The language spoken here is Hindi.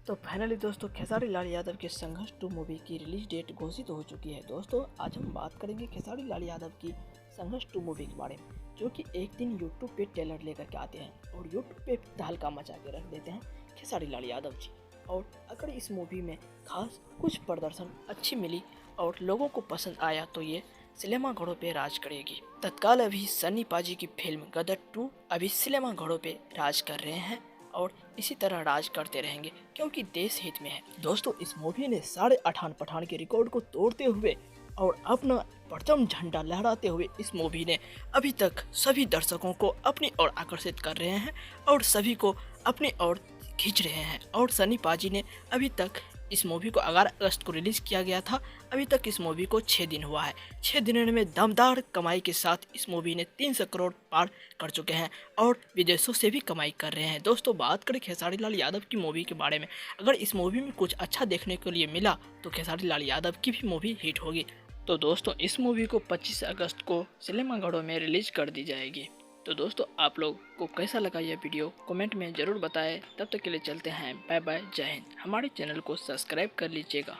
तो फाइनली दोस्तों खेसारी लाल यादव के संघर्ष 2 मूवी की रिलीज डेट घोषित हो चुकी है। दोस्तों आज हम बात करेंगे खेसारी लाल यादव की संघर्ष 2 मूवी के बारे में, जो कि एक दिन यूट्यूब पे ट्रेलर लेकर के आते हैं और यूट्यूब पे तहलका मचा के रख देते हैं खेसारी लाल यादव जी। और अगर इस मूवी में खास कुछ प्रदर्शन अच्छी मिली और लोगों को पसंद आया तो ये सिनेमा घरों पे राज करेगी। तत्काल अभी सन्नी पाजी की फिल्म गदर 2 अभी सिनेमा घरों पे राज कर रहे हैं और इसी तरह राज करते रहेंगे क्योंकि देश हित में है। दोस्तों इस मूवी ने 8.5 पठान के रिकॉर्ड को तोड़ते हुए और अपना परचम झंडा लहराते हुए इस मूवी ने अभी तक सभी दर्शकों को अपनी ओर आकर्षित कर रहे हैं और सभी को अपनी ओर खींच रहे हैं। और सन्नी पाजी ने अभी तक इस मूवी को 11 अगस्त को रिलीज किया गया था, अभी तक इस मूवी को 6 दिन हुआ है। 6 दिनों में दमदार कमाई के साथ इस मूवी ने 300 करोड़ पार कर चुके हैं और विदेशों से भी कमाई कर रहे हैं। दोस्तों बात करें खेसारी लाल यादव की मूवी के बारे में, अगर इस मूवी में कुछ अच्छा देखने के लिए मिला तो खेसारी लाल यादव की भी मूवी हिट होगी। तो दोस्तों इस मूवी को 25 अगस्त को सिनेमाघरों में रिलीज कर दी जाएगी। तो दोस्तों आप लोग को कैसा लगा यह वीडियो कमेंट में ज़रूर बताएं। तब तक के लिए चलते हैं, बाय बाय, जय हिंद। हमारे चैनल को सब्सक्राइब कर लीजिएगा।